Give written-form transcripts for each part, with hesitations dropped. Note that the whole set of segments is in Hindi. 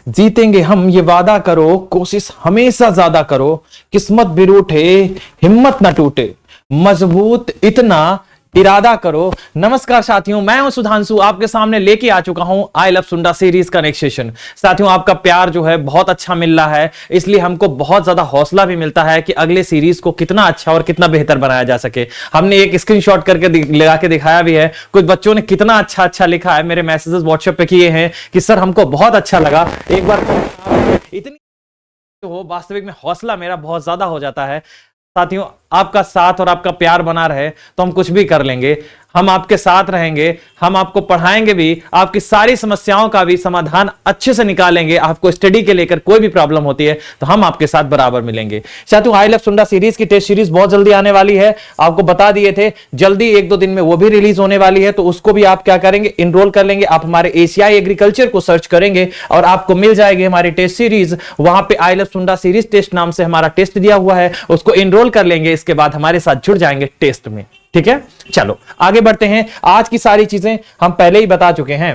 जीतेंगे हम ये वादा करो, कोशिश हमेशा ज्यादा करो, किस्मत भी रूठे हिम्मत ना टूटे, मजबूत इतना इरादा करो। नमस्कार साथियों, मैं हूं सुधांशु, आपके सामने लेके आ चुका हूं आई लव सुंडा सीरीज का नेक्स्ट सेशन। साथियों, आपका प्यार जो है बहुत अच्छा मिल रहा है, इसलिए हमको बहुत ज्यादा हौसला भी मिलता है कि अगले सीरीज को कितना अच्छा और कितना बेहतर बनाया जा सके। हमने एक स्क्रीनशॉट करके लगा के दिखाया भी है, कुछ बच्चों ने कितना अच्छा अच्छा लिखा है, मेरे मैसेजेस व्हाट्सएप पे किए हैं कि सर हमको बहुत अच्छा लगा। एक बार इतनी हो, वास्तविक में हौसला मेरा बहुत ज्यादा हो जाता है। साथियों, आपका साथ और आपका प्यार बना रहे तो हम कुछ भी कर लेंगे। हम आपके साथ रहेंगे, हम आपको पढ़ाएंगे भी, आपकी सारी समस्याओं का भी समाधान अच्छे से निकालेंगे। आपको स्टडी के लेकर कोई भी प्रॉब्लम होती है तो हम आपके साथ बराबर मिलेंगे। साथियों, आई लव सुंडा सीरीज की टेस्ट सीरीज बहुत जल्दी आने वाली है, आपको बता दिए थे, जल्दी 1-2 दिन में वो भी रिलीज होने वाली है। तो उसको भी आप क्या करेंगे, इनरोल कर लेंगे। आप हमारे एशियाई एग्रीकल्चर को सर्च करेंगे और आपको मिल जाएगी हमारी टेस्ट सीरीज। वहां पे आई लव सुंडा सीरीज टेस्ट नाम से हमारा टेस्ट दिया हुआ है, उसको इनरोल कर लेंगे। इसके बाद हमारे साथ जुड़ जाएंगे टेस्ट में, ठीक है। चलो आगे बढ़ते हैं। आज की सारी चीजें हम पहले ही बता चुके हैं।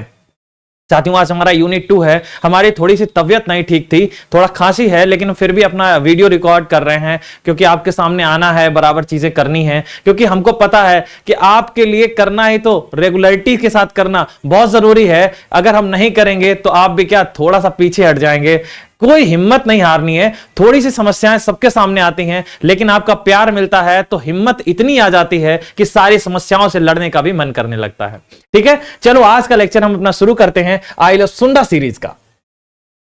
साथियों, आज हमारा यूनिट 2 है। हमारी थोड़ी सी तबीयत नहीं ठीक थी, थोड़ा खांसी है, लेकिन फिर भी अपना वीडियो रिकॉर्ड कर रहे हैं क्योंकि आपके सामने आना है, बराबर चीजें करनी है। क्योंकि हमको पता है कि आपके लिए करना ही तो रेगुलरिटी के साथ करना बहुत जरूरी है। अगर हम नहीं करेंगे तो आप भी क्या थोड़ा सा पीछे हट जाएंगे। कोई हिम्मत नहीं हारनी है। थोड़ी सी समस्याएं सबके सामने आती हैं, लेकिन आपका प्यार मिलता है तो हिम्मत इतनी आ जाती है कि सारी समस्याओं से लड़ने का भी मन करने लगता है। ठीक है, चलो आज का लेक्चर हम अपना शुरू करते हैं आई लव सुंडा सीरीज का।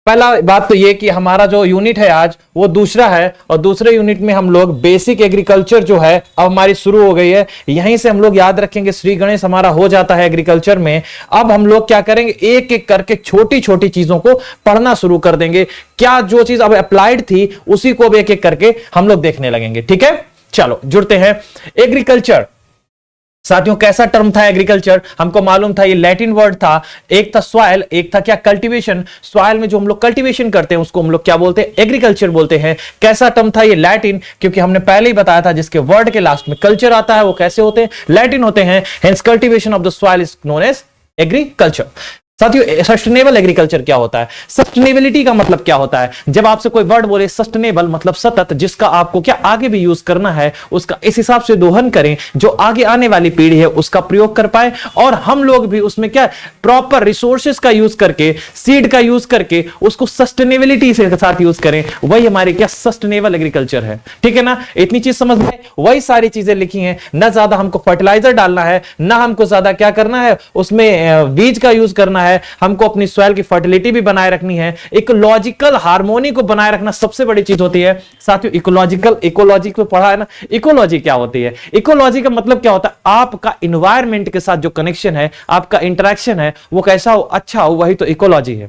पहला बात तो ये कि हमारा जो यूनिट है आज वो दूसरा है, और दूसरे यूनिट में हम लोग बेसिक एग्रीकल्चर जो है अब हमारी शुरू हो गई है। यहीं से हम लोग याद रखेंगे, श्री गणेश हमारा हो जाता है एग्रीकल्चर में। अब हम लोग क्या करेंगे, एक एक करके छोटी छोटी चीजों को पढ़ना शुरू कर देंगे। क्या जो चीज अब अप्लाइड थी उसी को अब एक एक करके हम लोग देखने लगेंगे। ठीक है, चलो जुड़ते हैं। एग्रीकल्चर साथियों, कैसा टर्म था एग्रीकल्चर? हमको मालूम था ये लैटिन वर्ड था। एक था सॉइल, एक था क्या कल्टीवेशन। सॉइल में जो हम लोग कल्टीवेशन करते हैं उसको हम लोग क्या बोलते हैं, एग्रीकल्चर बोलते हैं। कैसा टर्म था ये? लैटिन, क्योंकि हमने पहले ही बताया था जिसके वर्ड के लास्ट में कल्चर आता है वो कैसे होते हैं, लैटिन होते हैं। Hence cultivation of the soil is known as agriculture. साथियों, सस्टेनेबल एग्रीकल्चर क्या होता है? सस्टेनेबिलिटी का मतलब क्या होता है? जब आपसे कोई वर्ड बोले सस्टेनेबल मतलब सतत, जिसका आपको क्या आगे भी यूज करना है, उसका इस हिसाब से दोहन करें जो आगे आने वाली पीढ़ी है उसका प्रयोग कर पाए, और हम लोग भी उसमें क्या प्रॉपर रिसोर्सेज का यूज करके, सीड का यूज करके उसको सस्टेनेबिलिटी के साथ यूज करें। वही हमारे क्या सस्टेनेबल एग्रीकल्चर है। ठीक है ना, इतनी चीज समझ में, वही सारी चीजें लिखी हैं। ना ज्यादा हमको फर्टिलाइजर डालना है, ना हमको ज्यादा क्या करना है, उसमें बीज का यूज करना है। हमको अपनी सॉइल की फर्टिलिटी भी बनाए रखनी है। इकोलॉजिकल हार्मोनी को बनाए रखना सबसे बड़ी चीज होती है। साथियों, इकोलॉजी को पढ़ा है ना, इकोलॉजी क्या होती है? इकोलॉजी का मतलब क्या होता है? आपका इन्वायरमेंट के साथ जो कनेक्शन है, आपका इंटरेक्शन है, वो कैसा हो, अच्छा हो, वही तो इकोलॉजी है।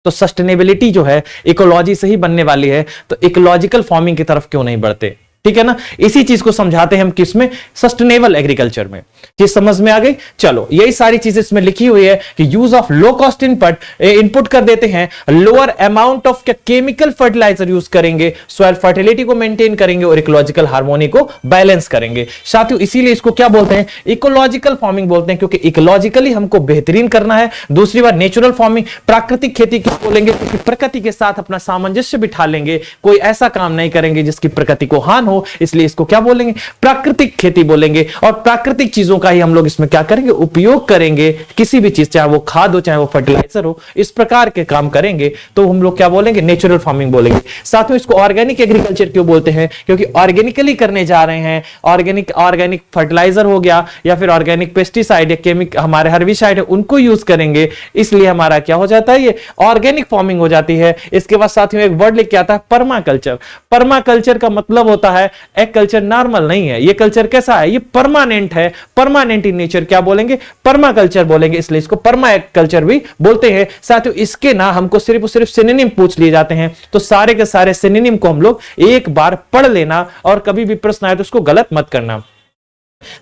तो सस्टेनेबिलिटी जो है इकोलॉजी से ही बनने वाली है। तो इकोलॉजिकल फार्मिंग की तरफ क्यों नहीं बढ़ते? ठीक है ना, इसी चीज को समझाते हैं हम किसमें, सस्टेनेबल एग्रीकल्चर में। चीज समझ में आ गई? चलो, यही सारी चीजें इसमें लिखी हुई है कि use of low cost input कर देते हैं, lower amount of chemical fertiliser use करेंगे, सॉइल फर्टिलिटी को मेंटेन करेंगे और इकोलॉजिकल हार्मोनी को बैलेंस करेंगे। साथियों, इसीलिए इसको क्या बोलते हैं, इकोलॉजिकल फार्मिंग बोलते हैं, क्योंकि इकोलॉजिकली हमको बेहतरीन करना है। दूसरी बात नेचुरल फार्मिंग, प्राकृतिक खेती क्यों बोलेंगे, क्योंकि प्रकृति के साथ अपना सामंजस्य बिठा लेंगे, कोई ऐसा काम नहीं करेंगे जिसकी प्रकृति को हानि हो, इसलिए इसको क्या बोलेंगे, प्राकृतिक खेती बोलेंगे। और प्राकृतिक चीजों का ही हम लोग इसमें क्या करेंगे, उपयोग करेंगे। किसी भी चीज, चाहे वो खाद हो चाहे वो फर्टिलाइजर हो, इस प्रकार के काम करेंगे तो हम लोग क्या बोलेंगे, नेचुरल फार्मिंग बोलेंगे। साथियों, इसको ऑर्गेनिक एग्रीकल्चर क्यों बोलते हैं, क्योंकि ऑर्गेनिकली करने जा रहे हैं। ऑर्गेनिक फर्टिलाइजर हो गया या फिर ऑर्गेनिक पेस्टिसाइड या केमिकल हमारे हर्बिसाइड है उनको यूज करेंगे, इसलिए हमारा क्या हो जाता है, ये ऑर्गेनिक फार्मिंग हो जाती है। इसके बाद साथियों एक वर्ड लिख के आता है पर्माकल्चर। पर्माकल्चर का मतलब होता है एक कल्चर नॉर्मल नहीं है, ये कल्चर कैसा है, ये परमानेंट है, परमानेंट इन नेचर, क्या बोलेंगे, पर्माकल्चर बोलेंगे, इसलिए इसको पर्मा कल्चर भी बोलते हैं। साथियों, इसके ना हमको सिर्फ और सिर्फ सिनोनिम पूछ लिए जाते हैं, तो सारे के सारे सिनोनिम को हम लोग एक बार पढ़ लेना, और कभी भी प्रश्न आए तो उसको गलत मत करना।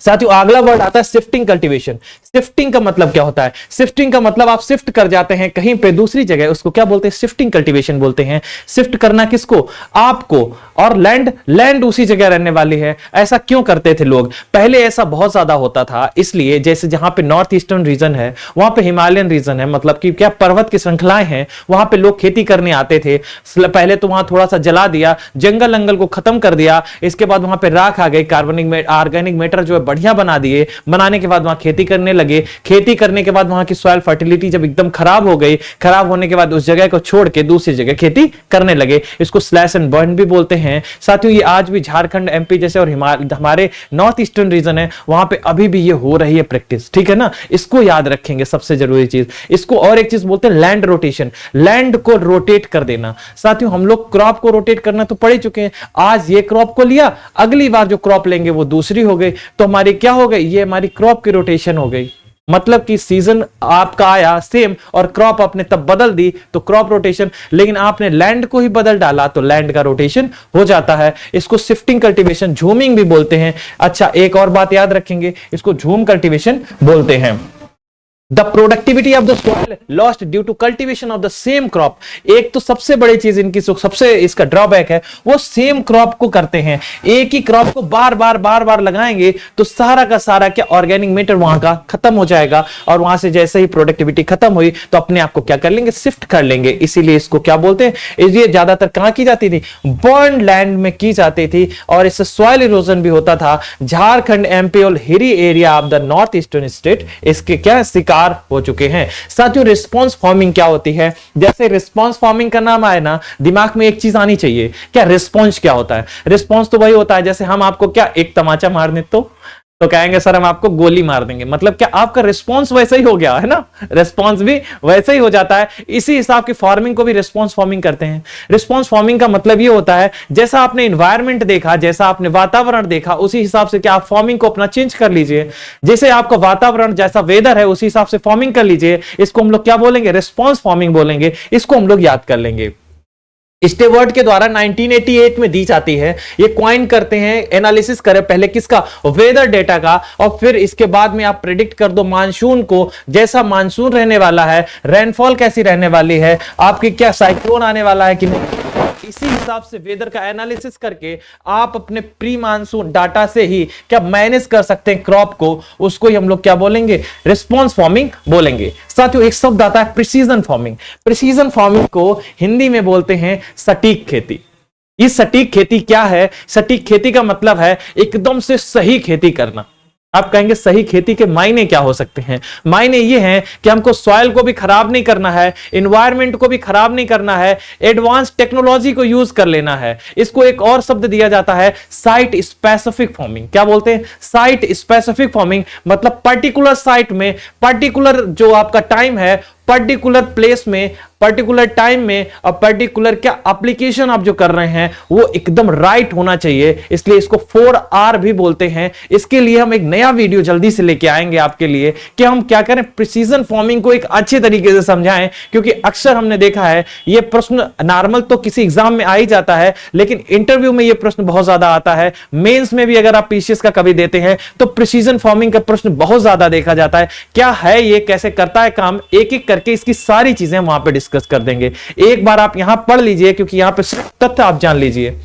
साथियों, अगला वर्ड आता है शिफ्टिंग कल्टीवेशन। शिफ्टिंग का मतलब क्या होता है? शिफ्टिंग का मतलब आप शिफ्ट कर जाते हैं कहीं पे दूसरी जगह, उसको क्या बोलते हैं? शिफ्टिंग कल्टीवेशन बोलते हैं। शिफ्ट करना किसको? आपको। और लैंड उसी जगह रहने वाली है। ऐसा क्यों करते थे लोग? पहले ऐसा बहुत ज्यादा होता था, इसलिए जैसे जहां पे नॉर्थ ईस्टर्न रीजन है, वहां पे हिमालयन रीजन है, मतलब कि क्या पर्वत की श्रृंखलाएं हैं, वहां पे लोग खेती करने आते थे। पहले तो वहां थोड़ा सा जला दिया, जंगल को खत्म कर दिया, इसके बाद वहां पे राख आ गई, कार्बनिक ऑर्गेनिक मैटर जो है बढ़िया बना दिए, बनाने के बाद वहां खेती करने लगे। खेती करने के बाद वहां की सॉइल फर्टिलिटी जब एकदम खराब हो गई, खराब होने के बाद उस जगह को छोड़ के दूसरी जगह खेती करने लगे। इसको स्लैश एंड बर्न भी बोलते हैं। साथियों, ये आज भी झारखंड, एमपी जैसे और हमारे नॉर्थ ईस्टर्न रीजन है, वहां पे अभी भी ये हो रही है प्रैक्टिस, ठीक है ना? इसको याद रखेंगे, सबसे जरूरी चीज इसको। और एक चीज बोलते हैं लैंड रोटेशन, लैंड को रोटेट कर देना। साथियों, हम लोग क्रॉप को रोटेट करना तो पढ़ ही चुके हैं। आज ये क्रॉप को लिया, अगली बार जो क्रॉप लेंगे वो दूसरी हो गई, तो हमारी क्या हो गई? ये हमारी क्रॉप की रोटेशन हो गई। मतलब कि सीजन आपका आया सेम और क्रॉप आपने तब बदल दी तो क्रॉप रोटेशन, लेकिन आपने लैंड को ही बदल डाला तो लैंड का रोटेशन हो जाता है। इसको शिफ्टिंग कल्टीवेशन, झूमिंग भी बोलते हैं। अच्छा, एक और बात याद रखेंगे, इसको झूम कल्टीवेशन बोलते हैं। The productivity of the soil lost due to cultivation of the same crop. एक तो सबसे बड़ी चीज इनकी, सबसे इसका ड्रॉबैक है, वो सेम क्रॉप को करते हैं। एक ही क्रॉप को बार बार लगाएंगे तो सारा का सारा क्या ऑर्गेनिक मैटर वहां का खत्म हो जाएगा, और वहां से जैसे ही प्रोडक्टिविटी खत्म हुई तो अपने आप को क्या कर लेंगे? शिफ्ट कर लेंगे। इसीलिए इसको क्या बोलते हैं? ये ज्यादातर कहां की जाती थी? बर्न लैंड में की जाती थी, और इससे सॉइल इरोजन भी होता था। झारखंड, एमपी और hilly area of the north eastern state इसके क्या शिकार हो चुके हैं। साथियों, रिस्पांस फार्मिंग क्या होती है? जैसे रिस्पांस फार्मिंग का नाम आए ना, दिमाग में एक चीज आनी चाहिए, क्या रिस्पांस क्या होता है? रिस्पांस तो वही होता है जैसे हम आपको क्या एक तमाचा मारने तो कहेंगे सर हम आपको गोली मार देंगे, मतलब क्या आपका रिस्पांस वैसा ही हो गया है ना? रिस्पांस भी वैसा ही हो जाता है। इसी हिसाब की फार्मिंग को भी रिस्पांस फार्मिंग करते हैं। रिस्पांस फार्मिंग का मतलब ये होता है जैसा आपने एनवायरनमेंट देखा, जैसा आपने वातावरण देखा, उसी हिसाब से क्या आप फार्मिंग को अपना चेंज कर लीजिए। जैसे आपका वातावरण जैसा वेदर है उसी हिसाब से फार्मिंग कर लीजिए। इसको हम लोग क्या बोलेंगे? रिस्पांस फार्मिंग बोलेंगे। इसको हम लोग याद कर लेंगे। स्टेवर्ट के द्वारा 1988 में दी जाती है। ये क्वाइन करते हैं, एनालिसिस करें पहले किसका? वेदर डेटा का, और फिर इसके बाद में आप प्रेडिक्ट कर दो मानसून को, जैसा मानसून रहने वाला है, रेनफॉल कैसी रहने वाली है, आपके क्या साइक्लोन आने वाला है कि नहीं। इसी हिसाब से वेदर का एनालिसिस करके आप अपने प्री मानसून डाटा से ही क्या मैनेज कर सकते हैं क्रॉप को। उसको ही हम लोग क्या बोलेंगे? रिस्पांस फार्मिंग बोलेंगे। साथियों, एक शब्द आता है प्रिसीजन फार्मिंग। प्रिसीजन फार्मिंग को हिंदी में बोलते हैं सटीक खेती। ये सटीक खेती क्या है? सटीक खेती का मतलब है एकदम से सही खेती करना। आप कहेंगे सही खेती के मायने क्या हो सकते हैं? मायने ये हैं कि हमको सॉइल को भी खराब नहीं करना है, एनवायरनमेंट को भी खराब नहीं करना है, एडवांस टेक्नोलॉजी को यूज कर लेना है। इसको एक और शब्द दिया जाता है साइट स्पेसिफिक फार्मिंग। क्या बोलते हैं? Site specific farming. मतलब पर्टिकुलर साइट में, पर्टिकुलर जो आपका टाइम है, पर्टिकुलर प्लेस में, पर्टिकुलर टाइम में, और पर्टिकुलर क्या एप्लीकेशन आप जो कर रहे हैं वो एकदम राइट होना चाहिए। इसलिए इसको 4R भी बोलते हैं। इसके लिए हम एक नया वीडियो जल्दी से लेके आएंगे आपके लिए कि हम क्या करें, प्रिसीजन फार्मिंग को एक अच्छे तरीके से समझाएं। क्योंकि अक्सर हमने देखा है ये प्रश्न नॉर्मल तो किसी एग्जाम में आ ही जाता है, लेकिन इंटरव्यू में ये प्रश्न बहुत ज्यादा आता है। मेंस में भी अगर आप पीसीएस का कभी देते हैं तो प्रिसीजन फार्मिंग का प्रश्न बहुत ज्यादा देखा जाता है। क्या है ये, कैसे करता है काम, एक एक करके इसकी सारी चीजें वहां पे डिस्कस कर देंगे। एक बार आप यहां पढ़ लीजिए क्योंकि यहां पे तथ्य आप जान लीजिए।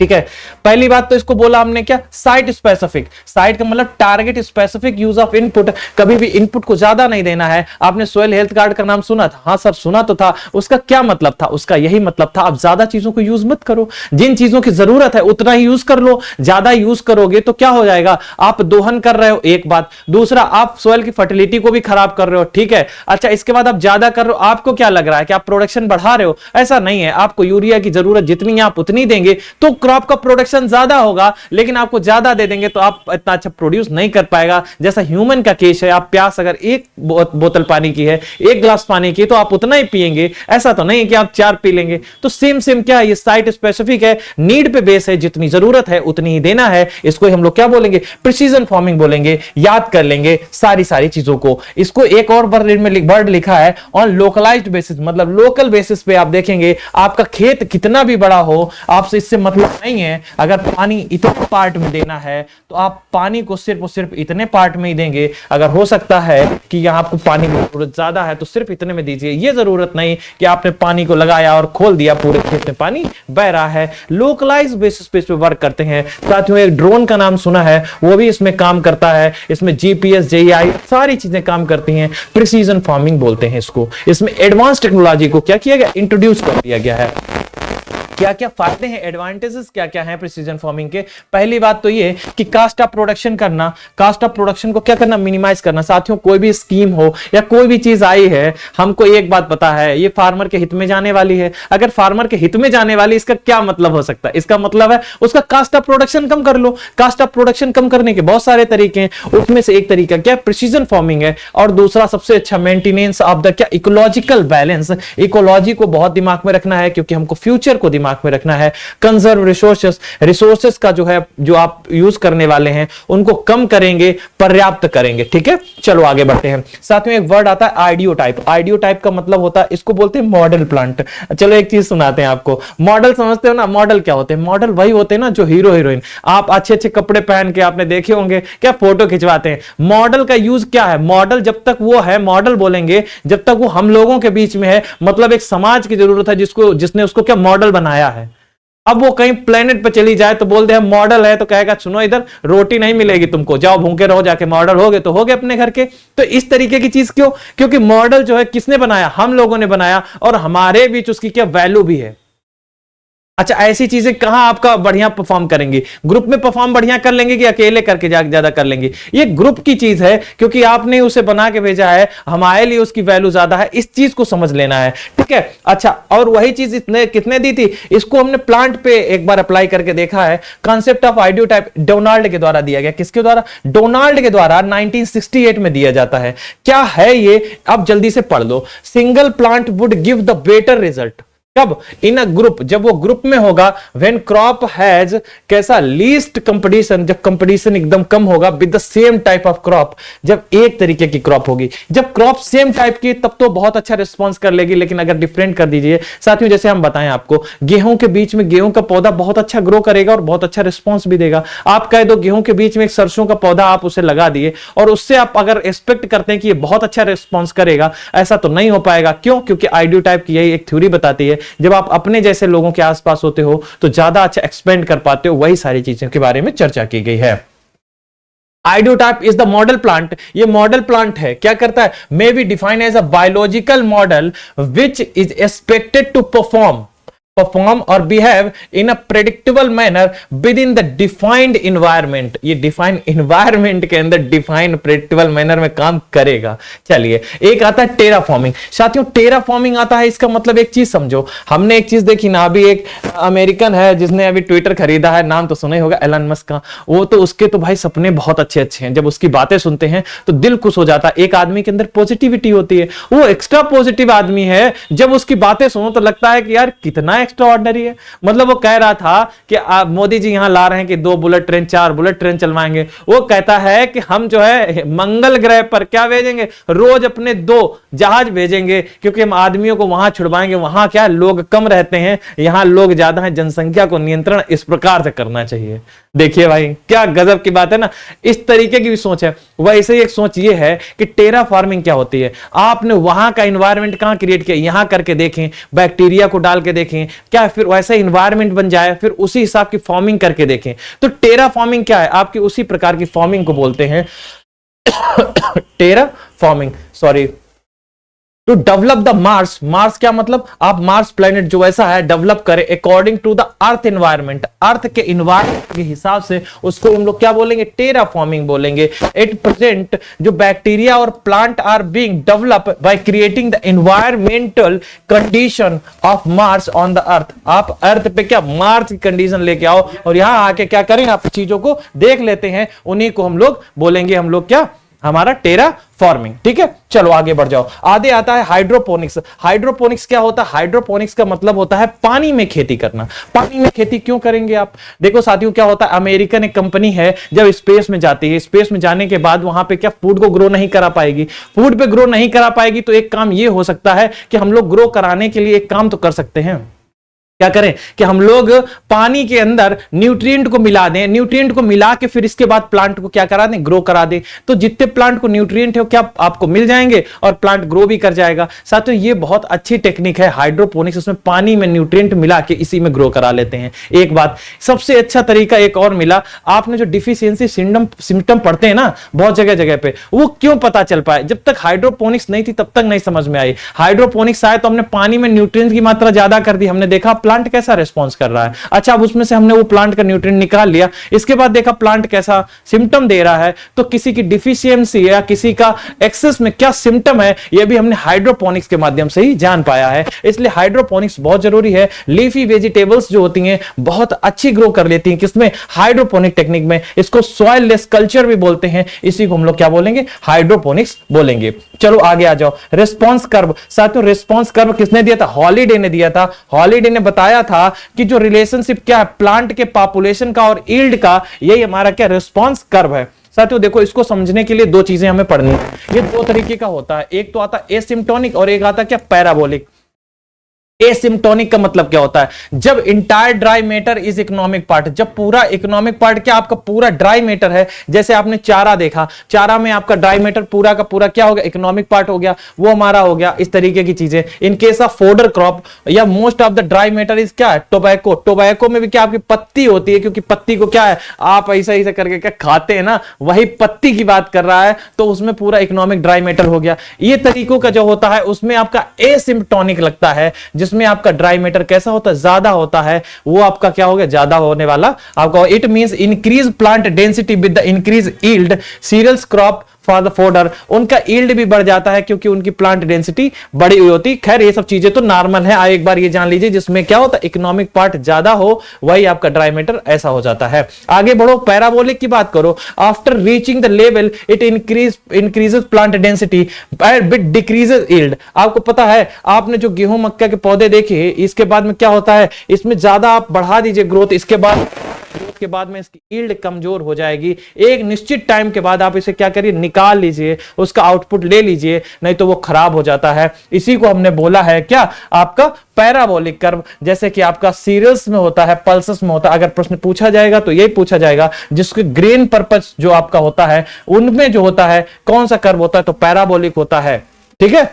ठीक है, पहली बात तो इसको बोला हमने क्या? Site specific. साइट का मतलब target specific use of input. कभी भी इनपुट को ज्यादा नहीं देना है। आपने सॉइल हेल्थ कार्ड का नाम सुना था? हाँ सर सुना तो था। उसका क्या मतलब था? उसका यही मतलब था आप ज्यादा चीजों को यूज मत करो, जिन चीजों की जरूरत है उतना ही यूज कर लो। ज्यादा यूज करोगे तो क्या हो जाएगा? आप दोहन कर रहे हो, एक बात। दूसरा, आप सॉइल की फर्टिलिटी को भी खराब कर रहे हो। ठीक है, अच्छा इसके बाद आप ज्यादा कर रहे हो, आपको क्या लग रहा है कि आप प्रोडक्शन बढ़ा रहे हो? ऐसा नहीं है। आपको यूरिया की जरूरत जितनी आप उतनी देंगे तो क्रॉप का प्रोडक्शन ज्यादा होगा, लेकिन आपको ज्यादा दे देंगे तो आप इतना अच्छा प्रोड्यूस नहीं कर पाएगा। जैसा ह्यूमन का केस है, आप प्यास अगर एक बोतल पानी की है, एक ग्लास पानी की, तो आप उतना ही पिएंगे। ऐसा तो नहीं कि आप 4 पी लेंगे। तो सेम क्या है, ये साइट स्पेसिफिक है, नीड पे बेस है, जितनी जरूरत है उतनी ही देना है। इसको हम लोग क्या बोलेंगे? प्रिसीजन फार्मिंग बोलेंगे। याद कर लेंगे सारी चीजों को। इसको एक और वर्ड लिखा है ऑन लोकलाइज्ड बेसिस, मतलब लोकल बेसिस पे आप देखेंगे। आपका खेत कितना भी बड़ा हो, आपसे इससे मतलब नहीं है। अगर पानी इतने पार्ट में देना है तो आप पानी को सिर्फ और सिर्फ इतने पार्ट में ही देंगे। अगर हो सकता है कि यहाँ आपको पानी की जरूरत ज्यादा है तो सिर्फ इतने में दीजिए। ये जरूरत नहीं कि आपने पानी को लगाया और खोल दिया, पूरे खेत में पानी बह रहा है। लोकलाइज बेसिस पे इस पे वर्क करते हैं। साथियों, एक ड्रोन का नाम सुना है, वो भी इसमें काम करता है। इसमें जीपीएस, जेईआई सारी चीजें काम करती हैं। प्रिसीजन फार्मिंग बोलते हैं इसको। इसमें एडवांस टेक्नोलॉजी को क्या किया गया, इंट्रोड्यूस कर दिया गया है। क्या क्या फायदे हैं, एडवांटेजेस क्या क्या हैं प्रिसीजन फार्मिंग के? पहली बात तो ये कि कास्ट ऑफ प्रोडक्शन करना, कास्ट ऑफ प्रोडक्शन को क्या करना, मिनिमाइज करना। साथियों, कोई भी स्कीम हो या कोई भी चीज आई है, हमको एक बात पता है, ये फार्मर के हित में जाने वाली है। अगर फार्मर के हित में जाने वाली, इसका क्या मतलब हो सकता है? इसका मतलब है उसका कास्ट ऑफ प्रोडक्शन कम कर लो। कास्ट ऑफ प्रोडक्शन कम करने के बहुत सारे तरीके हैं, उसमें से एक तरीका क्या, प्रिसीजन फार्मिंग है। और दूसरा सबसे अच्छा, मेंटेनेंस ऑफ द क्या, इकोलॉजिकल बैलेंस। इकोलॉजी को बहुत दिमाग में रखना है, क्योंकि हमको फ्यूचर को दिमाग में रखना है। कंजर्व रिसोर्सेस, रिसोर्सेस का जो है, जो आप यूज करने वाले हैं उनको कम करेंगे, पर्याप्त करेंगे। ठीक है, चलो आगे बढ़ते हैं। साथ में एक वर्ड आता है आइडियो टाइप। आइडियो टाइप का मतलब होता है, इसको बोलते हैं मॉडल प्लांट। चलो एक चीज सुनाते हैं आपको। मॉडल समझते हो ना? मॉडल क्या होते हैं? मॉडल वही होते हैं ना जो हीरो हीरोइन, आप अच्छे अच्छे कपड़े पहन के आपने देखे होंगे, क्या फोटो खिंचवाते हैं। मॉडल का यूज क्या है? मॉडल जब तक वो है, मॉडल बोलेंगे जब तक वो हम लोगों के बीच में है। मतलब एक समाज की जरूरत है जिसने उसको क्या, मॉडल बनाया है। अब वो कहीं प्लेनेट पे चली जाए तो बोल दे हम मॉडल है, तो कहेगा सुनो इधर रोटी नहीं मिलेगी तुमको, जाओ भूखे रहो जाके, मॉडल हो गए तो हो गए अपने घर के। तो इस तरीके की चीज क्यों? क्योंकि मॉडल जो है किसने बनाया, हम लोगों ने बनाया, और हमारे बीच उसकी क्या वैल्यू भी है। अच्छा, ऐसी चीजें कहां आपका बढ़िया परफॉर्म करेंगी? ग्रुप में परफॉर्म बढ़िया कर लेंगे कि अकेले करके ज्यादा कर लेंगे? ये ग्रुप की चीज है, क्योंकि आपने उसे बना के भेजा है, हमारे लिए उसकी वैल्यू ज्यादा है। इस चीज को समझ लेना है, ठीक है। अच्छा, और वही चीज इतने कितने दी थी, इसको हमने प्लांट पे एक बार अप्लाई करके देखा है। Concept of audio type Donald के द्वारा दिया गया। किसके द्वारा? डोनाल्ड के द्वारा 1968 में दिया जाता है। क्या है ये? अब जल्दी से पढ़ लो। Single plant would give the better result. कब? इन अ ग्रुप, जब वो ग्रुप में होगा। व्हेन क्रॉप हैज कैसा, लीस्ट कंपटीशन, जब कंपटीशन एकदम कम होगा। With the same type of crop, जब एक तरीके की क्रॉप होगी। जब क्रॉप सेम टाइप की तब तो बहुत अच्छा रिस्पॉन्स कर लेगी, लेकिन अगर डिफरेंट कर दीजिए। साथियों, जैसे हम बताएं आपको, गेहूं के बीच में गेहूं का पौधा बहुत अच्छा ग्रो करेगा और बहुत अच्छा रिस्पॉन्स भी देगा। आप कह दो गेहूं के बीच में एक सरसों का पौधा आप उसे लगा दिए, और उससे आप अगर एक्सपेक्ट करते हैं कि ये बहुत अच्छा रिस्पॉन्स करेगा, ऐसा तो नहीं हो पाएगा। क्यों? क्योंकि आइडियो टाइप की यही एक थ्योरी बताती है, जब आप अपने जैसे लोगों के आसपास होते हो तो ज्यादा अच्छा एक्सपेंड कर पाते हो। वही सारी चीजों के बारे में चर्चा की गई है। Ideotype is the model plant. ये मॉडल प्लांट है, क्या करता है? May be defined as a biological model which is expected to perform और behave in a predictable manner within the defined environment. ये डिफाइंड इन्वायरमेंट के अंदर डिफाइंड प्रेडिक्टेबल मैनर में काम करेगा। चलिए, एक आता है टेराफॉर्मिंग। साथियों, टेराफॉर्मिंग आता है, इसका मतलब एक चीज समझो। हमने एक चीज देखी ना, अभी एक अमेरिकन है जिसने अभी ट्विटर खरीदा है, नाम तो सुना ही होगा, एलन मस्क का। वो तो उसके तो भाई सपने बहुत अच्छे अच्छे हैं। जब उसकी बातें सुनते हैं तो दिल खुश हो जाता है। एक आदमी के अंदर पॉजिटिविटी होती है, वो एक्स्ट्रा पॉजिटिव आदमी है। जब उसकी बातें सुनो तो लगता है कि यार कितना एक्स्ट्रा ऑर्डिनरी है। मतलब वो कह रहा था कि मोदी जी यहां ला रहे हैं कि 2 बुलेट ट्रेन, 4 बुलेट ट्रेन चलवाएंगे। वो कहता है कि हम जो है मंगल ग्रह पर क्या भेजेंगे, रोज अपने 2 जहाज भेजेंगे, क्योंकि हम आदमियों को वहां छुड़वाएंगे। वहां क्या लोग कम रहते हैं, यहां लोग ज्यादा हैं, जनसंख्या को नियंत्रण इस प्रकार से करना चाहिए। देखिए भाई, क्या गजब की बात है ना। इस तरीके की भी सोच है। वैसे ही एक सोच ये है कि टेरा फार्मिंग क्या होती है। आपने वहां का एनवायरनमेंट कहां क्रिएट किया, यहां करके देखें, बैक्टीरिया को डाल के देखें, क्या फिर वैसा एनवायरनमेंट बन जाए, फिर उसी हिसाब की फार्मिंग करके देखें। तो टेरा फार्मिंग क्या है? आपकी उसी प्रकार की फार्मिंग को बोलते हैं terra farming. Sorry, to develop the Mars. Mars क्या मतलब? आप मार्स प्लेनेट जो ऐसा है डेवलप करें according to the earth environment, earth के एनवायरनमेंट के हिसाब से, उसको हम लोग क्या बोलेंगे? टेरा फार्मिंग बोलेंगे। एट प्रेजेंट जो बैक्टीरिया और plant are being develop by creating the environmental condition of Mars on the earth. आप अर्थ पे क्या मार्स की कंडीशन लेके आओ और यहां आके क्या करें, आप चीजों को देख लेते हैं, उन्हीं को हम लोग बोलेंगे, हम लोग क्या, हमारा टेरा फार्मिंग। ठीक है, चलो आगे बढ़ जाओ। आगे आता है हाइड्रोपोनिक्स। हाइड्रोपोनिक्स क्या होता है? हाइड्रोपोनिक्स का मतलब होता है पानी में खेती करना। पानी में खेती क्यों करेंगे आप? देखो साथियों, क्या होता है, अमेरिकन एक कंपनी है, जब स्पेस में जाती है, स्पेस में जाने के बाद वहां पे क्या फूड को ग्रो नहीं करा पाएगी। फूड पे ग्रो नहीं करा पाएगी तो एक काम ये हो सकता है कि हम लोग ग्रो कराने के लिए एक काम तो कर सकते हैं, क्या करें कि हम लोग पानी के अंदर न्यूट्रिएंट को मिला दें, न्यूट्रिएंट को मिला के फिर इसके बाद प्लांट को क्या करा दें, ग्रो करा दें। तो जितने प्लांट को न्यूट्रिएंट है क्या आपको मिल जाएंगे और प्लांट ग्रो भी कर जाएगा। साथियों ये बहुत अच्छी टेक्निक है हाइड्रोपोनिक्स, उसमें पानी में न्यूट्रिएंट मिला के इसी में ग्रो करा लेते हैं। एक बात, सबसे अच्छा तरीका एक और मिला, आपने जो डिफिशियंसी सिम्टम पढ़ते हैं ना बहुत जगह जगह पे, वो क्यों पता चल पाए, जब तक हाइड्रोपोनिक्स नहीं थी तब तक नहीं समझ में आई। हाइड्रोपोनिक्स आए तो हमने पानी में न्यूट्रिएंट्स की मात्रा ज्यादा कर दी, हमने देखा प्लांट कैसा रिस्पॉन्स कर रहा है। अच्छा, अब उसमें से हमने वो प्लांट का न्यूट्रिएंट निकाल लिया, इसके बाद देखा प्लांट कैसा सिम्टम दे रहा है, तो किसी की डिफिशियंसी या किसी का एक्सेस में क्या सिम्टम है यह भी हमने हाइड्रोपोनिक्स के माध्यम से ही जान पाया है। इसलिए हाइड्रोपोनिक्स बहुत जरूरी है। लीफी वेजिटेबल्स जो होती हैं बहुत अच्छी ग्रो कर लेती हैं किसमें, हाइड्रोपोनिक टेक्निक में। इसको सॉइल लेस कल्चर भी बोलते हैं, इसी को हम लोग क्या बोलेंगे, हाइड्रोपोनिक्स बोलेंगे। चलो आगे आ जाओ, रिस्पॉन्स कर्व। साथियों रिस्पॉन्स कर्व किसने दिया था, हॉलीडे ने दिया था। हॉलीडे ने बताया था कि जो रिलेशनशिप क्या है प्लांट के पॉपुलेशन का और यील्ड का, यही हमारा क्या रिस्पॉन्स कर्व है। साथियों देखो, इसको समझने के लिए दो चीजें हमें पढ़नी है। ये दो तरीके का होता है, एक तो आता है एसिम्प्टोनिक और एक आता है क्या, पैराबोलिक। एसिम्प्टोनिक का मतलब क्या होता है, जब entire dry matter is economic part, जब पूरा इकोनॉमिक पार्ट क्या आपका पूरा ड्राई मैटर है। जैसे आपने चारा देखा, चारा में आपका ड्राई मैटर पूरा का पूरा क्या हो गया, इकोनॉमिक पार्ट हो गया, वो हमारा हो गया। इस तरीके की चीजें। In case of fodder crop या most of the dry matter is क्या है, टोबैको। टोबैको में भी क्या आपकी पत्ती होती है, क्योंकि पत्ती को क्या है आप ऐसा ऐसा करके क्या खाते हैं ना, वही पत्ती की बात कर रहा है, तो उसमें पूरा इकोनॉमिक ड्राई मैटर हो गया। ये तरीकों का जो होता है उसमें आपका एसिम्प्टोनिक लगता है, जिसमें आपका ड्राई मैटर कैसा होता है, ज्यादा होता है। वो आपका क्या हो गया, ज्यादा होने वाला आपका। It means increase plant density with the increase yield cereals crop for the fodder. उनका यील्ड भी बढ़ जाता है क्योंकि उनकी प्लांट डेंसिटी बढ़ी हुई होती। खैर ये सब चीजें तो नॉर्मल है, एक बार ये जान लीजिए, जिसमें क्या होता है इकोनॉमिक पार्ट ज्यादा हो वही आपका ड्राई मैटर ऐसा हो जाता है। आगे बढ़ो, पैराबोलिक की बात करो। After reaching the level it increases plant density bit decreases yield. आपको पता है, आपने जो गेहूं मक्का के पौधे देखे, इसके बाद में क्या होता है, इसमें ज्यादा आप बढ़ा दीजिए ग्रोथ, इसके बाद में इसकी यील्ड कमजोर हो जाएगी। एक निश्चित टाइम के बाद आप इसे क्या करिए, निकाल लीजिए, उसका आउटपुट ले लीजिए, नहीं तो वो खराब हो जाता है। इसी को हमने बोला है क्या, आपका पैराबोलिक कर्व। जैसे कि आपका सीरियल्स में होता है, पल्सेस में होता है। अगर प्रश्न पूछा जाएगा तो यही पूछा जाएगा, जिसके ग्रेन पर्पस जो आपका होता है उनमें जो होता है कौन सा कर्व होता है, तो पैराबोलिक होता है। ठीक है,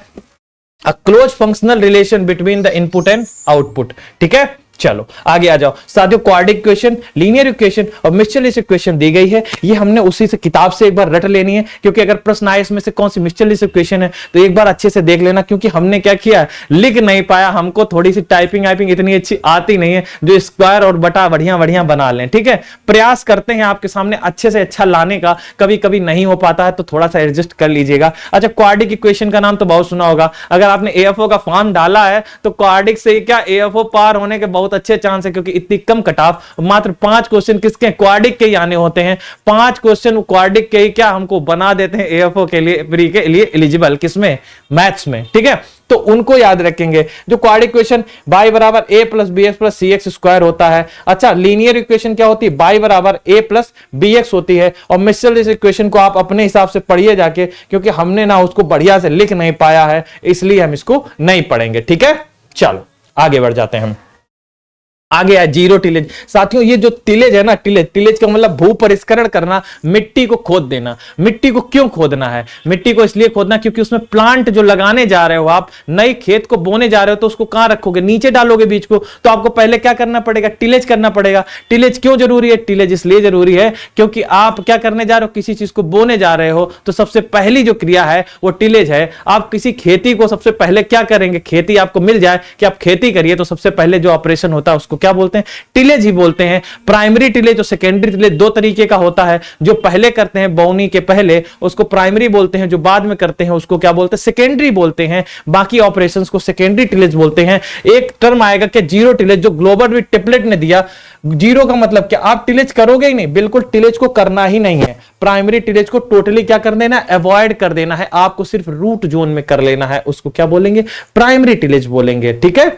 a close functional relation between the input and output. ठीक है, चलो आगे आ जाओ साथियों। क्वाड्रिक इक्वेशन, लीनियर इक्वेशन और मिचेलिस इक्वेशन दी गई है, ये हमने उसी से किताब से एक बार रट लेनी है, क्योंकि अगर प्रश्न आए इसमें से कौन सी मिचेलिस इक्वेशन है तो एक बार अच्छे से देख लेना, क्योंकि हमने क्या किया, लिख नहीं पाया, हमको थोड़ी सी टाइपिंग इतनी अच्छी आती नहीं है जो स्क्वायर और बटा बढ़िया बढ़िया बना लें। ठीक है, प्रयास करते हैं आपके सामने अच्छे से अच्छा लाने का, कभी कभी नहीं हो पाता है तो थोड़ा सा एडजस्ट कर लीजिएगा। अच्छा, क्वाड्रिक इक्वेशन का नाम तो बहुत सुना होगा, अगर आपने एएफओ का फॉर्म डाला है तो क्वाड्रिक से क्या एएफओ पार होने के बहुत अच्छे चांस है, क्योंकि इतनी कम कट ऑफ, मात्र 5 क्वेश्चन किसके, क्वाड्रिक के ही आने होते हैं। 5 क्वेश्चन क्वाड्रिक के ही क्या हमको बना देते हैं एएफओ के लिए, प्री के लिए एलिजिबल, किसमें, मैथ्स में। ठीक है, तो उनको याद रखेंगे। जो क्वाड्रिक इक्वेशन y बराबर a plus B X plus C X square होता है। अच्छा, लीनियर इक्वेशन क्या होती है, y बराबर a प्लस बी एक्स होती है। और मिचेलिस इक्वेशन को आप अपने हिसाब से पढ़िए जाके, क्योंकि हमने ना उसको बढ़िया से लिख नहीं पाया है, इसलिए हम इसको नहीं पढ़ेंगे। ठीक है, चलो आगे बढ़ जाते हैं हम। आगे है जीरो टिलेज। साथियों ये जो टिलेज है ना, टिलेज का मतलब भू परिष्करण करना, मिट्टी को खोद देना। मिट्टी को क्यों खोदना है, मिट्टी को इसलिए खोदना क्योंकि उसमें प्लांट जो लगाने जा रहे हो आप, नई खेत को बोने जा रहे हो, तो उसको कहां रखोगे, नीचे डालोगे बीज को, तो आपको पहले क्या करना पड़ेगा, टिलेज करना पड़ेगा। टिलेज क्यों जरूरी है, टिलेज इसलिए जरूरी है क्योंकि आप क्या करने जा रहे हो, किसी चीज को बोने जा रहे हो, तो सबसे पहली जो क्रिया है वो टिलेज है। आप किसी खेती को सबसे पहले क्या करेंगे, खेती आपको मिल जाए कि आप खेती करिए, तो सबसे पहले जो ऑपरेशन होता है उसको क्या बोलते हैं, टिलेज ही बोलते हैं। प्राइमरी टिलेज और सेकेंडरी टिलेज दो तरीके का होता है। जो पहले करते हैं बोनी के पहले, उसको प्राइमरी बोलते हैं, जो बाद में करते हैं उसको क्या बोलते हैं, सेकेंडरी बोलते हैं। बाकी ऑपरेशंस को सेकेंडरी टिलेज बोलते हैं। एक टर्म आएगा कि जीरो टिलेज, जो ग्लोबल टेम्पलेट ने दिया। जीरो का मतलब क्या, आप टिलेज करोगे ही नहीं, बिल्कुल टिलेज को करना ही नहीं है। प्राइमरी टिलेज को टोटली क्या कर देना, अवॉइड कर देना है, आपको सिर्फ रूट जोन में कर लेना है, उसको क्या बोलेंगे, प्राइमरी टिलेज बोलेंगे। ठीक है,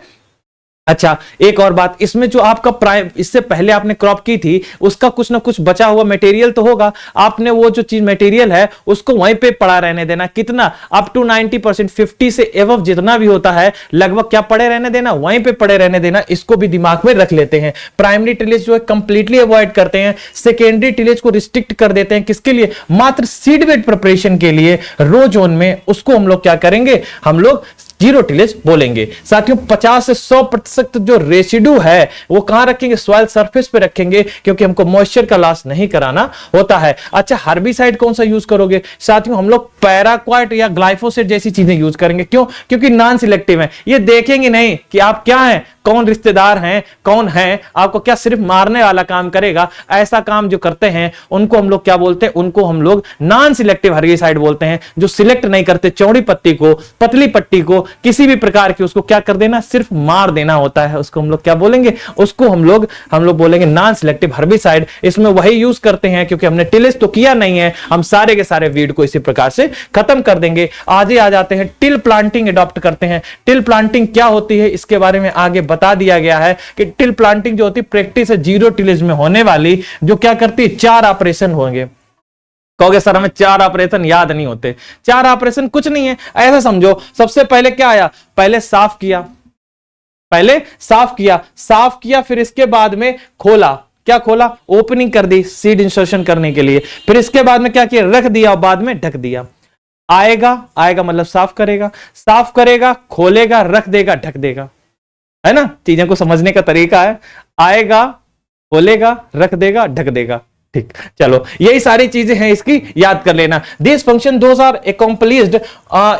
अच्छा, एक और बात, इसमें जो आपका प्राइम इससे पहले आपने क्रॉप की थी उसका कुछ ना कुछ बचा हुआ मटेरियल तो होगा, आपने वो जो चीज मटेरियल है उसको वहीं पे पड़ा रहने देना। कितना? अप टू 90%, 50 से एवव जितना भी होता है लगभग क्या पड़े रहने देना, वहीं पे पड़े रहने देना। इसको भी दिमाग में रख लेते हैं। प्राइमरी टिलेज जो है कंप्लीटली अवॉइड करते हैं, सेकेंडरी टिलेज को रिस्ट्रिक्ट कर देते हैं। किसके लिए? मात्र सीड बेड प्रिपरेशन के लिए रो जोन में। उसको हम लोग क्या करेंगे, हम लोग जीरो टिलेज बोलेंगे। साथियों 50 से 100% जो रेसिड्यू है वो कहां रखेंगे? सॉइल सरफेस पे रखेंगे, क्योंकि हमको मॉइस्चर का लॉस नहीं कराना होता है। अच्छा, हर्बिसाइड कौन सा यूज करोगे? साथियों हम लोग पैराक्वाइट या ग्लाइफोसेट जैसी चीजें यूज करेंगे। क्यों? क्योंकि नॉन सिलेक्टिव है। ये देखेंगे नहीं कि आप क्या हैं, कौन रिश्तेदार हैं, कौन है, आपको क्या सिर्फ मारने वाला काम करेगा। ऐसा काम जो करते हैं उनको हम लोग क्या बोलते हैं? उनको हम लोग नॉन सिलेक्टिव हर्बिसाइड बोलते हैं। जो सिलेक्ट नहीं करते, चौड़ी पत्ती को, पतली पट्टी को, किसी भी प्रकार की, उसको क्या कर देना? सिर्फ मार देना होता है। उसको हम लोग क्या बोलेंगे? उसको हम लोग बोलेंगे नॉन सिलेक्टिव हर्बिसाइड। इसमें वही यूज करते हैं क्योंकि हमने टिलेज तो किया नहीं है, हम सारे के सारे वीड को इसी प्रकार से खत्म कर देंगे। आगे आ जाते हैं, टिल प्लांटिंग अडॉप्ट करते हैं। टिल प्लांटिंग क्या होती है इसके बारे में आगे बता दिया गया है कि टिल प्लांटिंग जो होती है प्रैक्टिस है जीरो टिलेज में होने वाली, जो क्या करती है? 4 ऑपरेशन होंगे। कहोगे सर हमें 4 ऑपरेशन याद नहीं होते। 4 ऑपरेशन कुछ नहीं है, ऐसा समझो। सबसे पहले क्या आया? पहले साफ किया, साफ किया, फिर इसके बाद में खोला। क्या खोला? ओपनिंग कर दी सीड इंसर्शन करने के लिए। फिर इसके बाद में क्या किया? रख दिया और बाद में ढक दिया। आएगा मतलब साफ करेगा, खोलेगा, रख देगा, ढक देगा, है ना? चीजें को समझने का तरीका है। आएगा, खोलेगा, रख देगा, ढक देगा। ठीक, चलो यही सारी चीजें हैं, इसकी याद कर लेना। This function those are accomplished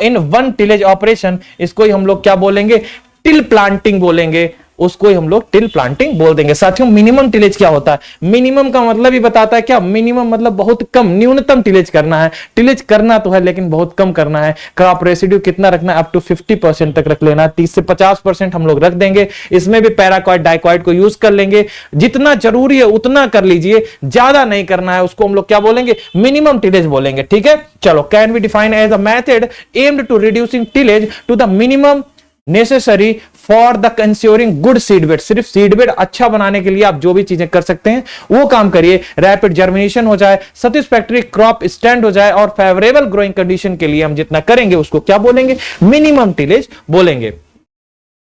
in one tillage operation. इसको ही हम लोग क्या बोलेंगे? टिल प्लांटिंग बोलेंगे। उसको ही हम लोग टिल प्लांटिंग बोल देंगे। साथियों मिनिमम टिलेज क्या होता है? मिनिमम का मतलब ही बताता है क्या? मिनिमम मतलब बहुत कम, न्यूनतम टिलेज करना है। टिलेज करना तो है लेकिन बहुत कम करना है। क्रॉप रेसिड्यू कितना रखना है? अप टू 50% तक रख लेना है। 30 से 50% हम लोग रख देंगे। इसमें भी पैराक्वाइट डाइक्वाइट को यूज कर लेंगे। जितना जरूरी है उतना कर लीजिए, ज्यादा नहीं करना है। उसको हम लोग क्या बोलेंगे? मिनिमम टिलेज बोलेंगे। ठीक है, चलो। Can be defined as a method aimed to reducing tillage to the minimum necessary for the ensuring good seed bed. सिर्फ सीड बेड अच्छा बनाने के लिए आप जो भी चीजें कर सकते हैं वो काम करिए। रैपिड जर्मिनेशन हो जाए, सैटिस्फैक्टरी क्रॉप स्टैंड हो जाए, और फेवरेबल ग्रोइंग कंडीशन के लिए हम जितना करेंगे उसको क्या बोलेंगे? मिनिमम टिलेज बोलेंगे।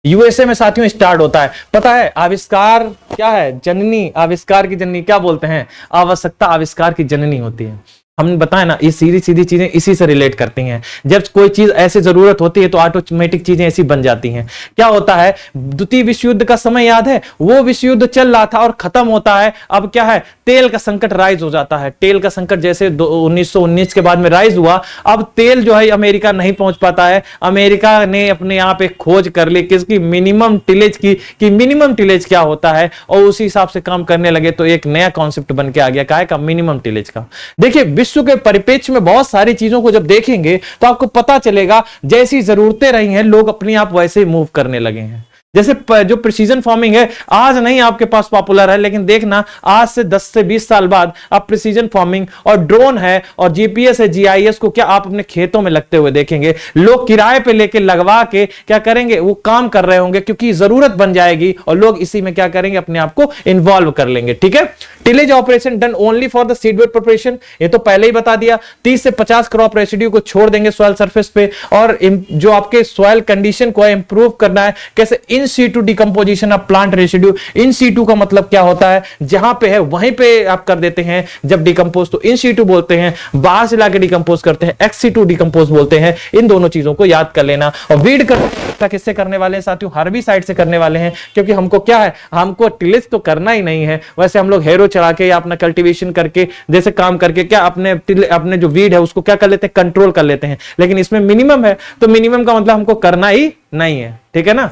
यूएसए में साथियों स्टार्ट होता है, पता है? आविष्कार क्या है? जननी, आविष्कार की जननी क्या बोलते हैं? आवश्यकता आविष्कार की जननी होती है। हमने बताया ना, ये सीधी सीधी चीजें इसी से रिलेट करती हैं। जब कोई चीज ऐसे जरूरत होती है तो ऑटोमेटिक चीजें ऐसी बन जाती हैं। क्या होता है? द्वितीय विश्व युद्ध का समय याद है? वो विश्व युद्ध चल रहा था और खत्म होता है। अब क्या है? तेल का संकट राइज हो जाता है। तेल का संकट जैसे 1919 के बाद में राइज हुआ। अब तेल जो है अमेरिका नहीं पहुंच पाता है। अमेरिका ने अपने यहां पे खोज कर ली किसकी? मिनिमम टिलेज की, कि मिनिमम टिलेज क्या होता है, और उसी हिसाब से काम करने लगे। तो एक नया कॉन्सेप्ट बन के आ गया, काय का? मिनिमम टिलेज का। देखिए विश्व के परिप्रेक्ष्य में बहुत सारी चीजों को जब देखेंगे तो आपको पता चलेगा जैसी जरूरतें रही हैं लोग अपने आप वैसे ही मूव करने लगे हैं। जैसे जो प्रिसीजन फार्मिंग है आज नहीं आपके पास पॉपुलर है, लेकिन देखना आज से 10 से 20 साल बाद अब प्रिसीजन फार्मिंग और ड्रोन है और जीपीएस है, जीआईएस को क्या आप अपने खेतों में लगते हुए देखेंगे। लोग किराए पे लेके लगवा के क्या करेंगे? वो काम कर रहे होंगे क्योंकि जरूरत बन जाएगी और लोग इसी में क्या करेंगे? अपने आप को इन्वॉल्व कर लेंगे। ठीक है, tillage operation done only for the seed bed preparation, ये तो पहले ही बता दिया। 30 से 50 क्रॉप रेसिड्यू को छोड़ देंगे सॉइल सरफेस पे, और जो आपके सॉइल कंडीशन को इंप्रूव करना है कैसे? In situ decomposition of plant residue. In situ का मतलब क्या होता है? जहां पे है वहीं पे आप कर देते हैं जब डिकम्पोज, तो इन सीटू बोलते हैं। बाहर से लाके डिकम्पोज करते हैं, एक्स सीटू डिकम्पोज बोलते हैं। इन दोनों चीजों को याद कर लेना। और वीड कर किससे करने वाले हैं साथियों? हर्बिसाइड से करने वाले हैं, क्योंकि हमको क्या है? हमको टिलेज तो करना ही नहीं है। वैसे हम लोग हेरो चढ़ा के या अपना कल्टीवेशन करके जैसे काम करके क्या अपने जो वीड है उसको क्या कर लेते हैं? कंट्रोल कर लेते हैं। लेकिन इसमें मिनिमम है, तो मिनिमम का मतलब हमको करना ही नहीं है। ठीक है ना?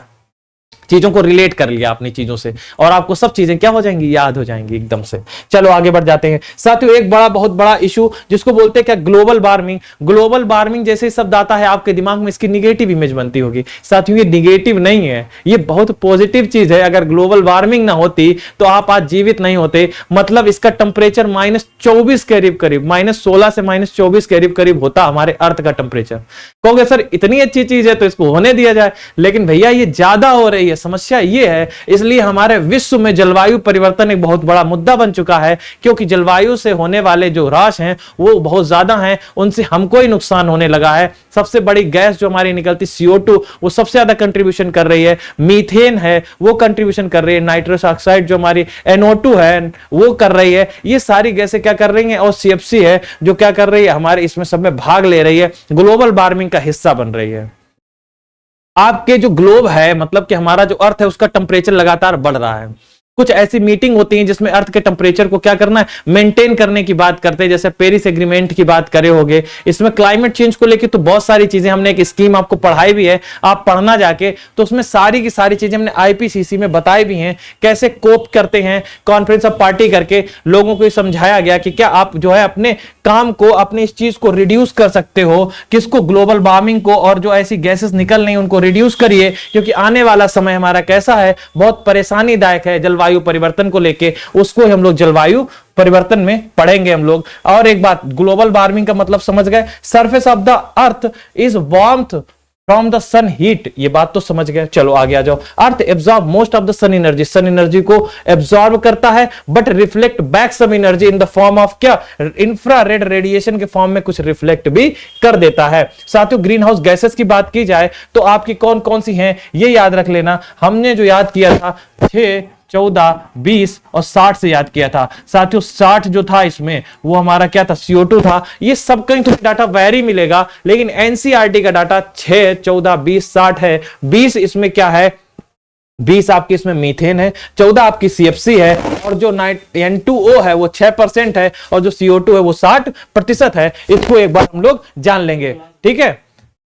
चीजों को रिलेट कर लिया अपनी चीजों से और आपको सब चीजें क्या हो जाएंगी? याद हो जाएंगी एकदम से। चलो आगे बढ़ जाते हैं साथियों। एक बहुत बड़ा इशू जिसको बोलते हैं क्या? Global warming. ग्लोबल वार्मिंग जैसे शब्द आता है आपके दिमाग में इसकी निगेटिव इमेज बनती होगी। साथियों ये निगेटिव नहीं है, ये बहुत पॉजिटिव चीज है। अगर ग्लोबल वार्मिंग ना होती तो आप आज जीवित नहीं होते। मतलब इसका टेम्परेचर -24 के करीब, -16 से -24 के करीब होता हमारे अर्थ का टेम्परेचर। कहोगे सर इतनी अच्छी चीज है तो इसको होने दिया जाए, लेकिन भैया ये ज्यादा हो रही है। समस्या ये है, इसलिए हमारे विश्व में जलवायु परिवर्तन एक बहुत बड़ा मुद्दा बन चुका है, क्योंकि जलवायु से होने वाले जो ह्रास हैं वो बहुत ज्यादा हैं, उनसे हमको ही नुकसान होने लगा है। सबसे बड़ी गैस जो हमारी निकलती CO2 वो सबसे ज्यादा कंट्रीब्यूशन कर रही है, मीथेन है वो कंट्रीब्यूशन कर रही है, नाइट्रस ऑक्साइड जो हमारी NO2 है वो कर रही है, ये सारी गैसें क्या कर रही हैं, और CFC है जो क्या कर रही है, हमारे इसमें सब में भाग ले रही है, ग्लोबल वार्मिंग का हिस्सा बन रही है। आपके जो ग्लोब है, मतलब कि हमारा जो अर्थ है उसका टेम्परेचर लगातार बढ़ रहा है। कुछ ऐसी मीटिंग होती हैं जिसमें अर्थ के टेम्परेचर को क्या करना है, मेंटेन करने की बात करते हैं, जैसे पेरिस एग्रीमेंट की बात करे होगे। इसमें क्लाइमेट चेंज को लेकर तो बहुत सारी चीजें, हमने एक स्कीम आपको पढ़ाई भी है, आप पढ़ना जाके, तो उसमें सारी की सारी चीजें हमने IPCC में बताई भी हैं, कैसे कोप करते हैं, कॉन्फ्रेंस ऑफ पार्टी करके लोगों को समझाया गया कि क्या आप जो है अपने काम को, अपने इस चीज को रिड्यूस कर सकते हो, किसको, ग्लोबल वार्मिंग को, और जो ऐसी गैसेस निकल रही उनको रिड्यूस करिए, क्योंकि आने वाला समय हमारा कैसा है, बहुत परेशानीदायक है जलवायु परिवर्तन को लेके। उसको हम लोग जलवायु परिवर्तन में पढ़ेंगे हम लोग। और एक बात, ग्लोबल वार्मिंग का मतलब समझ गए, surface of the earth is warmth from the sun heat, ये बात तो समझ गए। चलो आगे आ जाओ। Earth absorb most of the sun energy, sun energy को एब्जॉर्ब करता है, but reflect back some energy in the form of क्या, इंफ्रारेड रेडिएशन के फॉर्म में कुछ रिफ्लेक्ट भी कर देता है। साथियों, ग्रीन हाउस गैसेस की बात की जाए तो आपकी कौन कौन सी हैं ये याद रख लेना। हमने जो याद किया था 6, 14, 20 और 60 से याद किया था। साथियों 60 जो था इसमें वो हमारा क्या था, CO2 था। ये सब कहीं तो डाटा वेरी मिलेगा, लेकिन NCERT का डाटा 6, 14, 20, 60 है। 20 इसमें क्या है, 20 आपकी इसमें मीथेन है, 14 आपकी CFC है, और जो N2O है वो 6% है, और जो CO2 है वो 60% है। इसको एक बार हम लोग जान लेंगे, ठीक है।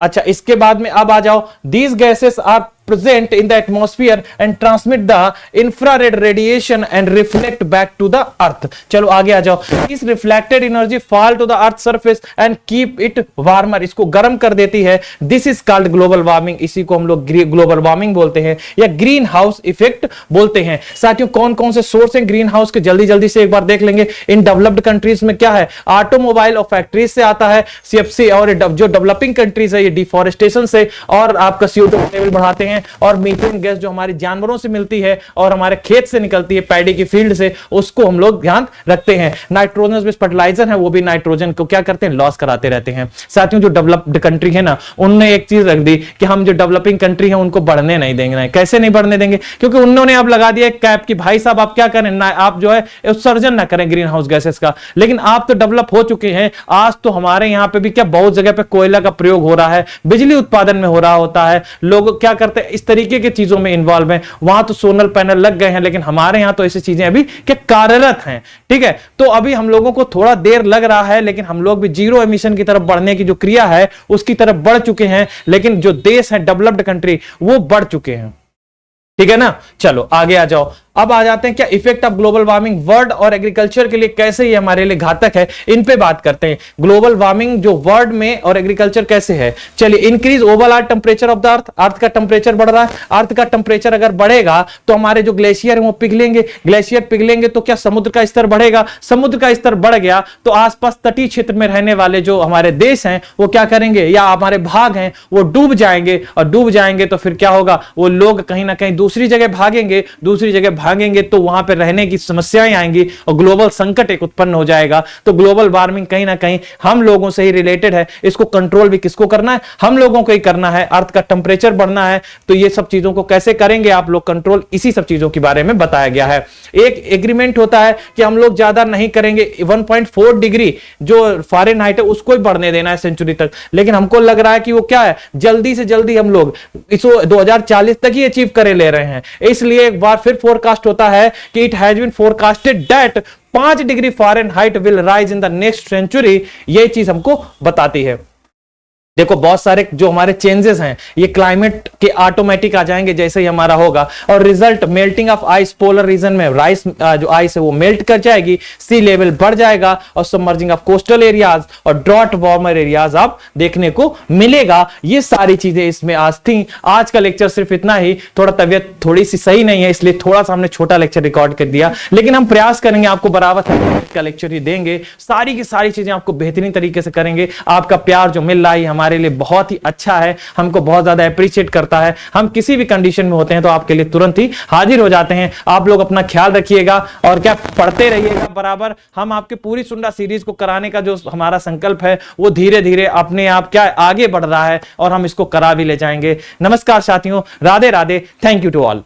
अच्छा, इसके बाद में अब आ जाओ, these gases are present in the atmosphere and transmit the infrared radiation and reflect back to the earth। चलो आगे आ जाओ। This reflected energy fall to the earth surface and keep it warmer, इसको गर्म कर देती है। This is called global warming, इसी को हम लोग ग्लोबल वार्मिंग बोलते हैं या ग्रीन हाउस इफेक्ट बोलते हैं। साथियों कौन कौन से सोर्स हैं ग्रीन हाउस के, जल्दी जल्दी से एक बार देख लेंगे। इन डेवलप्ड कंट्रीज में क्या है, ऑटोमोबाइल और फैक्ट्रीज से आता है CFC, और जो डेवलपिंग कंट्रीज है ये डिफॉरेस्टेशन से और आपका CO2 लेवल बढ़ाते हैं, और मीथेन गैस जो हमारे जानवरों से मिलती है और हमारे खेत से निकलती है, पैडी की फील्ड से, उसको हम लोग ध्यान रखते हैं। नाइट्रोजन बेस्ड फर्टिलाइजर है वो भी नाइट्रोजन को क्या करते हैं, लॉस कराते रहते हैं। साथियों जो डेवलप्ड कंट्री है ना, उनने एक चीज रख दी कि हम जो डेवलपिंग कंट्री है उनको बढ़ने नहीं देंगे। कैसे नहीं बढ़ने देंगे, क्योंकि उन्होंने अब लगा दिया कैप कि भाई साहब आप क्या करें, आप जो है उत्सर्जन ना करें ग्रीन हाउस गैसेस का। लेकिन आप तो डेवलप हो चुके हैं, आज तो हमारे यहां पे भी क्या बहुत जगह पे कोयला का प्रयोग हो रहा है, बिजली उत्पादन में हो रहा होता है, लोग क्या करते हैं इस तरीके की चीजों में इन्वॉल्व हैं। वहां तो सोलर पैनल लग गए हैं, लेकिन हमारे यहां तो ऐसी चीजें अभी क्या कार्यरत हैं, ठीक है। तो अभी हम लोगों को थोड़ा देर लग रहा है, लेकिन हम लोग भी जीरो एमिशन की तरफ बढ़ने की जो क्रिया है उसकी तरफ बढ़ चुके हैं। लेकिन जो देश है डेवलप्ड कंट्री वो बढ़ चुके हैं, ठीक है ना। चलो आगे आ जाओ। अब आ जाते हैं क्या effect of global warming world और एग्रीकल्चर के लिए, कैसे ये हमारे लिए घातक है, इन पे बात करते हैं। ग्लोबल वार्मिंग जो वर्ल्ड में और एग्रीकल्चर कैसे है। चलिए, increase overall temperature of the earth, earth का टेम्परेचर बढ़ रहा है। अर्थ का टेम्परेचर अगर बढ़ेगा तो हमारे जो ग्लेशियर है वो पिघलेंगे, ग्लेशियर पिघलेंगे तो क्या समुद्र का स्तर बढ़ेगा, समुद्र का स्तर बढ़ गया तो आसपास तटीय क्षेत्र में रहने वाले जो हमारे देश हैं वो क्या करेंगे, या हमारे भाग हैं वो डूब जाएंगे, और डूब जाएंगे तो फिर क्या होगा, वो लोग कहीं ना कहीं दूसरी जगह भागेंगे, दूसरी जगह भागेंगे तो वहां पर रहने की समस्याएं आएंगी और ग्लोबल संकट एक उत्पन्न हो जाएगा। तो ग्लोबल वार्मिंग कहीं ना कहीं हम लोगों से ही रिलेटेड है। इसको कंट्रोल भी किसको करना है, हम लोगों को ही करना है। अर्थ का टेम्परेचर बढ़ना है तो ये सब चीजों को कैसे करेंगे आप लोग कंट्रोल, इसी सब चीजों के बारे में बताया गया है। एक एग्रीमेंट होता है कि हम लोग ज्यादा नहीं करेंगे, 1.4 डिग्री जो फ़ारेनहाइट है उसको ही बढ़ने देना है सेंचुरी तक। लेकिन हमको लग रहा है कि वो क्या है, जल्दी से जल्दी हम लोग इसको 2040 तक ही अचीव करे ले रहे हैं। इसलिए एक बार फिर फोरकास्ट होता है कि it has been forecasted that 5 degree Fahrenheit will rise in the next century. ये चीज हमको बताती है। देखो बहुत सारे जो हमारे चेंजेस हैं ये क्लाइमेट के ऑटोमेटिक आ जाएंगे जैसे ही हमारा होगा, और result melting of ice, polar region में राइस जो आइस है वो मेल्ट कर जाएगी, सी लेवल बढ़ जाएगा, और सबमर्जिंग ऑफ कोस्टल एरियाज और ड्रॉट वार्मर एरियाज आप देखने को मिलेगा। ये सारी चीजें इसमें आज थी। आज का लेक्चर सिर्फ इतना ही, थोड़ा तबियत थोड़ी सी सही नहीं है इसलिए थोड़ा सा हमने छोटा लेक्चर रिकॉर्ड कर दिया, लेकिन हम प्रयास करेंगे आपको बराबर का लेक्चर ही देंगे, सारी की सारी चीजें आपको बेहतरीन तरीके से करेंगे। आपका प्यार जो मिल रहा है हमारे हमारे लिए बहुत ही अच्छा है, हमको बहुत ज्यादा अप्रिशिएट करता है। हम किसी भी कंडीशन में होते हैं तो आपके लिए तुरंत ही हाजिर हो जाते हैं। आप लोग अपना ख्याल रखिएगा और क्या पढ़ते रहिएगा बराबर। हम आपके पूरी सुंडा सीरीज को कराने का जो हमारा संकल्प है वो धीरे धीरे अपने आप क्या आगे बढ़ रहा है और हम इसको करा भी ले जाएंगे। नमस्कार साथियों, Radhe Radhe, thank you to all.